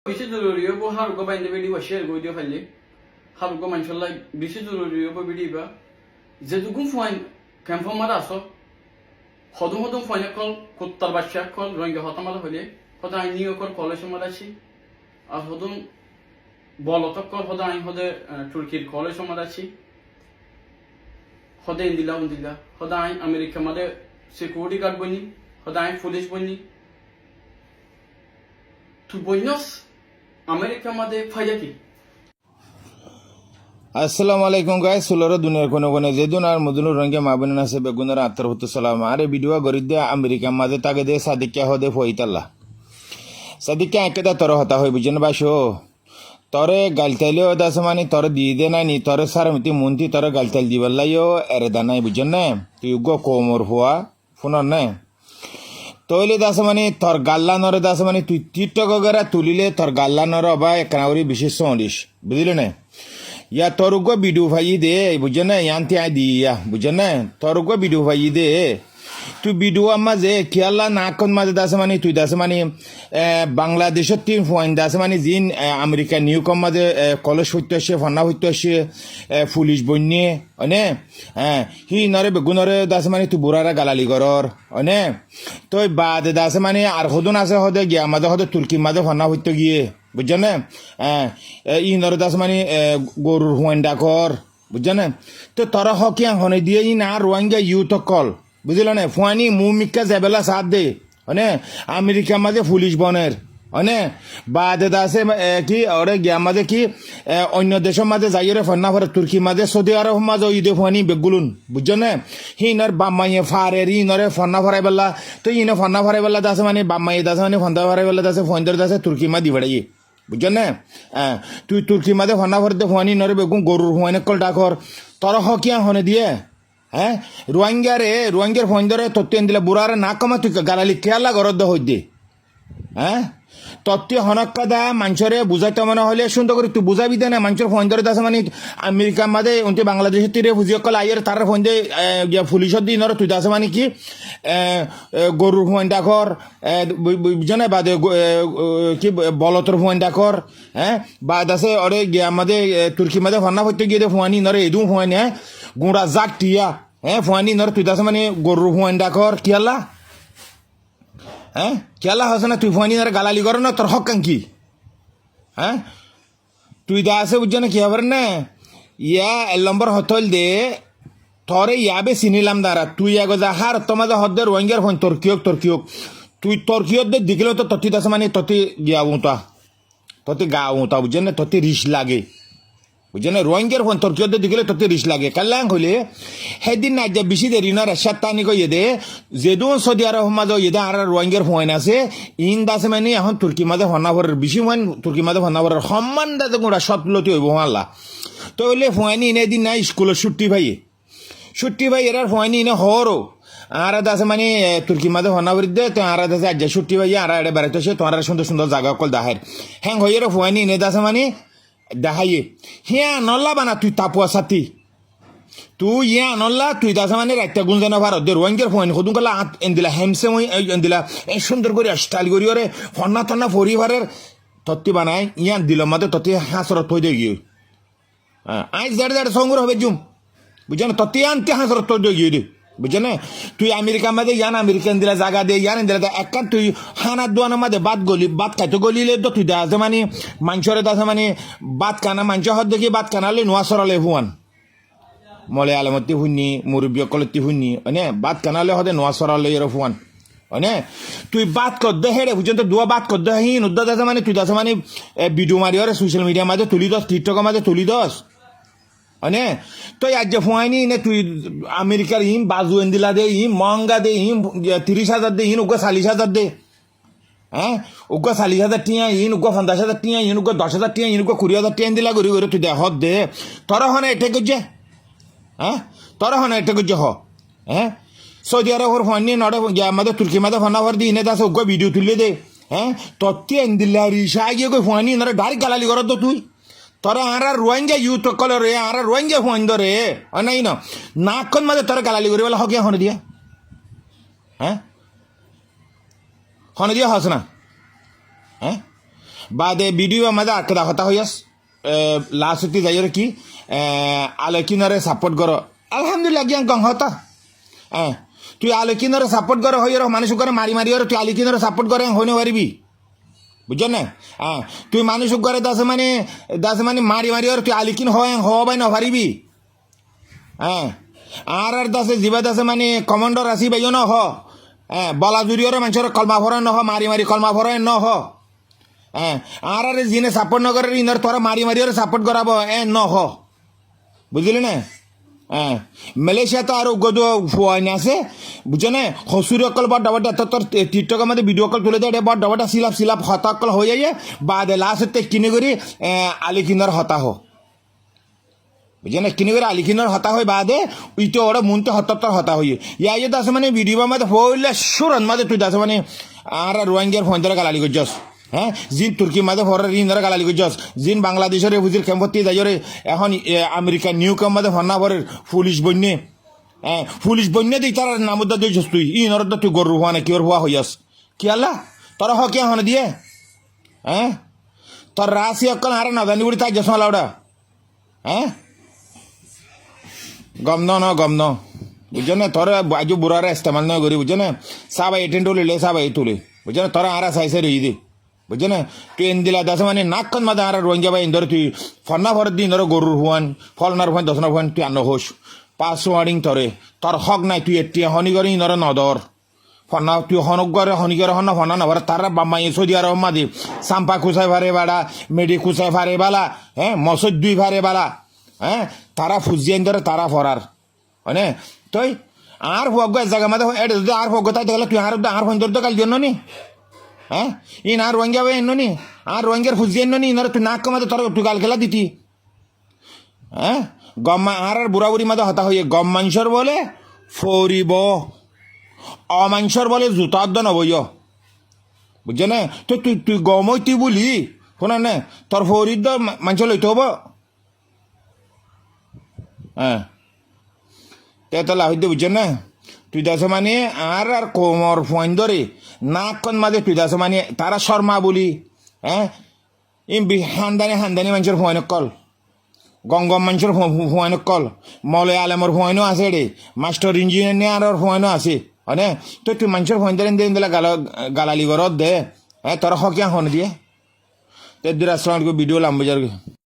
বেশি জরুরি হবো হারুকে বাইন্দে বেডি বা শেয়ার করে দিয়ে ফেললে হারুকে মানুষের বেশি জরুরি হবো বেডি বা যেটুকু ফাইন ক্যাম্পমার আসো হদম হদম ফাইনে কল কুত্তার বাচ্চা কল রঙে হতামালা হলে হদা আইন নিয়ে কল কলেজ মার আছি আর হদম বলতক কল হদা আইন হদে তুর্কির কলেজ মার আছি হদে ইন্দিলা হদা আইন আমেরিকা মাদে সিকিউরিটি গার্ড বনি হদা আইন পুলিশ বনি তুই বইনস আমেরিকা মাদে ফাইদা কি আসসালামু আলাইকুম গাইস সুলর দুনিয়ার কোন কোনে যেদুন আর মদুনুর রঙ্গে মাবুন আছে বেগুনের আত্মরহুত সালাম আরে ভিডিও গরিদে আমেরিকা মাঝে তাকে দে সাদিকা হদে ফইতাল্লা সাদিকা একেদা তর হতা হই বুঝেন বাসো তরে গালতাইলেও দাস মানে তরে দিয়ে দে নাই নি তরে সারমিতি মন্তি তরে গালতাইল দিবাল্লাইও এরে দানাই বুঝেন না তুই গো কোমর হওয়া ফোনর না তৈলে দাস মানে তোর গাল্লা নরে দাস মানে তুই টিকটক গেরা তুলিলে তোর গাল্লা নর বা একনাউরি বিশেষ সন্ডিস বুঝলি না या तोरुको वीडियो भाई दे बुझे ना यांती आ दिया बुझे ना तोरुको वीडियो भाई दे तू वीडियो माझे केला नाकन माझे दास माने तू दास माने बांग्लादेश टीम पॉइंट दास माने जिन अमेरिका न्यूकम माझे कॉलेज होते शे फन्ना होते शे पुलिस बन्ने अने हि नरे बेगुनरे दास माने तू बुरारा गालाली गरर अने तो बाद दास माने आर हदुन आसे हदे गया माझे हदे तुर्की माझे फन्ना होते गिये বুঝছেন না ই নরে দাস মানে গরুর হুয়ান্ডা কর বুঝছেন না তো তোরা হকিয়া হনে দিয়ে ই না রোয়াঙ্গা ইউথ কল বুঝল না ফুয়ানি মুমিকা যাবেলা সাথ দে মানে আমেরিকা মাঝে পুলিশ বনের মানে বাদে দাসে কি ওরে গিয়া মাঝে কি অন্য দেশের মাঝে যাইরে ফন্না ফরে তুর্কি মাঝে সৌদি আরব মাঝে ইদে ফুয়ানি বেগুলুন বুঝছেন না হি নর বাম্মাইয়ে ফারে ই নরে ফন্না ফরাই বেলা তো ইনে ফন্না ফরাই বেলা দাসে মানে বাম্মাইয়ে দাসে মানে ফন্না ফরাই বেলা দাসে ফন্দর দাসে তুর্কি মা দি বেড়াই বুঝছেন না তুই তুর্কি মাঝে ফন্না ফরতে ফুয়ানি নরে বেগুন গরুর হুয়ানে কল ডাকর তোর হকিয়া হনে দিয়ে হ্যাঁ রোয়াঙ্গার ফন্দরে তত্ত্বেন দিলে বুড়ারে না কমা তুই গালালি কেলা গরদ হই দে হ্যাঁ তত্ত্বে হনক্কা দা মানুষরে বুঝাইতে মনে হলে সুন্দর করে তুই বুঝাবি দে না মানুষের ফন্দরে দাস মানে আমেরিকার মাঝে উনতে বাংলাদেশের তীরে বুঝিয়ে কল আইয়ের তার ফন্দে পুলিশের দিন তুই দাস মানে কি গরুর ফন্দা কর বুঝনে বাদে কি বলতর ফন্দা কর হ্যাঁ বাদ আছে ওরে আমাদের তুর্কি মাঝে ফন্না ফতে গিয়ে ফুয়ানি নরে এদু ফুয়ানি হ্যাঁ গুঁড়া জাক টিয়া হ্যাঁ ফুয়ানি নরে তুই দাস মানে গরুর ফন্দা কর কি আল্লাহ হ্যাঁ কেলা হস না তুই ফুয়ানি নরে গালালি কর না তোর হক কি হ্যাঁ তুই দা আছে বুঝছো না কি হবার না ইয়া এল নম্বর হতল দে তোরে ইয়াবে চিনিলাম দাঁড়া তুই এগো যা হার তোমাদের হদ্দের রোহিঙ্গার ফোন তর্কিয়ক তুই তর্কিয়ত দে দিখলেও তো ততি দাস মানে ততি গিয়া উঁতা ততি গা উঁতা বুঝছেন না ততি রিস লাগে বুঝছেন না রোহিঙ্গার ফোন তর্কিয়ত দিখলে ততি রিস লাগে কাল্যাং হইলে সেদিন না যে বেশি দেরি না রাশিয়ার টানি কই দে যেদু সৌদি আরব মাঝে ইদে আর রোহিঙ্গার ফোন আছে ইন দাসে মানে এখন তুর্কি মাঝে ফন্নাভরের বেশি ফোন তুর্কি মাঝে ফন্নাভরের সম্মান দাসে গোড়া সতলতি হইব আল্লাহ তো হইলে ফোয়ানি ইনে দিন না স্কুলের ছুটি ভাই এরার ফোয়ানি ইনে হরও আর দাসে মানে তুর্কি মাঝে ফন্নাভরি দে তো আর দাসে আজ ছুটি ভাই আর এটা বেড়াইতে সে তোমার সুন্দর সুন্দর জায়গা কল দাহের হ্যাং হইয়ে ফোয়ানি ইনে দাসে মানে দেখাইয়ে হ্যাঁ নল্লা বানা তুই তাপুয়া সাথী তুই ইয়া নল্লা তুই দাসা মানে রাইতা গুঞ্জানা ভারত দে রোহিঙ্গার ফোন হদুন কালা এন্দিলা হেমসে মই এন্দিলা এই সুন্দর করে স্টাইল করি ওরে ফন্না তন্না পরিবারের তত্ত্ব বানায় ইয়ান দিল মাদে তত্ত্বে হাসরত থই দে গিয়ে আইস দাঁড়ে সঙ্গুর হবে জুম বুঝছেন তত্ত্বে আনতে হাসরত থই দে গিয়ে বুঝছেন তুই আমেরিকা মাঝে ইয়ান আমেরিকান দিলা জায়গা দে ইয়ান দিলা একান তুই হানা দোয়ানা মাঝে বাদ খাইতে গলিলে তো তুই দাসে মানে মাংসরে দাসে মানে বাদ কানা মাংস হদ দেখি বাদ কানালে নোয়া সরালে হুয়ান মলে আলমতি শুনি মুরব্বী কলতি শুনি মানে বাদ কানালে হদে নোয়া সরালে এর হুয়ান মানে তুই বাদ কর দে হেরে বুঝছেন তো দুয়া বাদ কর দে হি নুদ্দা দাসে মানে তুই দাসে মানে ভিডিও মারি ওরে সোশ্যাল মিডিয়া মাঝে তুলি দস টিকটকের মাঝে তুলি দস মানে তুই আজ ফুয়াইনি নে তুই আমেরিকার ইম বাজু এন্দিলা দে ইম মহঙ্গা দে ইম 30,000 দে ইন উগা 40,000 দে হ্যাঁ উগা 40,000 টিয়া ইন উগা 50,000 টিয়া ইন উগা 10,000 টিয়া ইন উগা 20,000 টিয়া দিলা গরি গরি তুই দে হদ দে তোর হনে এটে গজে হ্যাঁ তোর হনে এটে গজে হ হ্যাঁ সৌদি আরবের ফোয়ানি নড়ে আমাদের তুর্কি মাঝে ফোনাভর দি ইনে দাসে উগা ভিডিও তুলে দে হ্যাঁ তত্ত্বে এন্দিলা রিসা গিয়ে কই ফোয়ানি নড়ে ডাইরেক্ট গালালি করত তো তুই তোরা আর রোহিঙ্গা ইউথ কল রে আর রোহিঙ্গা ফোন রে নাই না নাকন মাঝে তোরা গালালি করি বলে হকিয়া হনে দিয়া হ্যাঁ হনে দিয়া হস না হ্যাঁ বাদে ভিডিও আমাদের আটকে কথা হইয়াস লাস্ট যাই কি আলোকিনারে সাপোর্ট করো আলহামদুলিল্লাহ গিয়াং কং হতা তুই আলোকিনারে সাপোর্ট করো হই মানুষ করে মারি মারি তুই আলোকিনারে সাপোর্ট করে হইনে পারিবি বুঝছ না তুই মানুষ করে দাসে মানে মারি মারি তুই আলিকিন হবাই নপারিবি আর দাসে জিবা দাসে মানে কমান্ডর আসি বাইও ন হ বলা জুরিয়র মানুষের কলমা ভরায় ন হ মারি মারি কলমা ভরায় ন হ আর যিনি সাপোর্ট নকরে ইনার তোরা মারি মারি সাপোর্ট করাব ন হ বুঝলি না মালয়েশিয়া তো আরো গদ ফুয়াইন আছে বুঝছো না হসুরি অকল বড় ডবাটা তোর টিকটকের মধ্যে ভিডিও কল তুলে দেয় বড় ডবাটা সিলাপ সিলাপ হতা অকল হয়ে যায় বাদে লাস্ট কিনে করি আলিকিনার হতা হো বুঝছো না কিনে করে আলিকিনার হতা হয় বাদে উইতে ওরা মুনতে হতাত্তর হতা হয়ে ইয়ে দাস মানে ভিডিও মধ্যে হইলে সুরন মধ্যে তুই দাস মানে আর রোহিঙ্গার ফোন ধরে গালালি করছস জিন তুর্কি মাঝে ফরার ইন্দারা গালালি করছস জিন বাংলাদেশের হুজির খেম্পত্তি যাইরে এখন আমেরিকা নিউ কাম মাঝে ফন্না ভরের পুলিশ বন্যে দিই তার নামুদ্দা দিয়েছস তুই ইনর তুই গরু হওয়া না কি ওর হওয়া হইয়াস কি আল্লাহ তোরা হ কে হনে দিয়ে তোর রাশি অকল হারে না জানি বুড়ি তাই জসমা লাউডা গম ন বুঝছো না তোরা আজু বুড়ারা ইস্তেমাল নয় করি বুঝছো না সবাই এটেন্ড তুলিলে সবাই তুলে বুঝছো না তোরা আরা সাইসে রই দে বুঝছো না তুই এন দিলা দাস মানে নাক কন মাদা আর রোহিঙ্গা ভাই ইন্দর তুই ফন্না ভরের দিন ধরো গরুর হুয়ান ফলনার হুয়ান দশনার হুয়ান তুই আন্ন হোস পাঁচ ওয়ারিং তরে তোর হক নাই তুই এটি হনি করে ইনর নদর ফন্না তুই হনক করে হনি করে হন ফন্না নভর তারা বাম্মাই সৌদি আরব মাদি সাম্পা খুসাই ফারে বাড়া মেডি খুসাই ফারে বালা মসজিদ দুই ফারে বালা তারা ফুজিয়ান ধরে তারা ফরার মানে তুই আর হোক জায়গা মাঝে যদি আর হোক তাই দেখলে তুই আর ফোন ধরতে কাল জন্য নি ইন আর রোহিঙ্গা ভাই এনো নি আর রোহিঙ্গার ফুজিয়ান নি ইনার তুই নাক কমাতে তোর তুই গাল খেলা দিতি গম্মা আর বুড়া বুড়ি মাঝে হতা হইয়ে গম মাংসর বলে ফরিব অমাংসর বলে জুতার দ নবই বুঝছো না তো তুই গমই তুই বলি শোনা না তোর ফরির দ মাংস লইতে হব তো লাভ বুঝছো না তুই দাস মানে আর কোমর ফোন ধরে নাক কন মাঝে তুই দাস মানে তারা শর্মা বলি হান্দানি মানুষের ফোন কল গঙ্গম মানুষের ফোন কল মলে আলেমর ফোনও আছে রে মাস্টার ইঞ্জিনিয়ার ফোনও আছে হনে তো তুই মানুষের ফোন ধরে দিলে গালালি ঘরত দে তোরা হকিয়া হন দিয়ে তে দুরা ভিডিও লাম্বাজার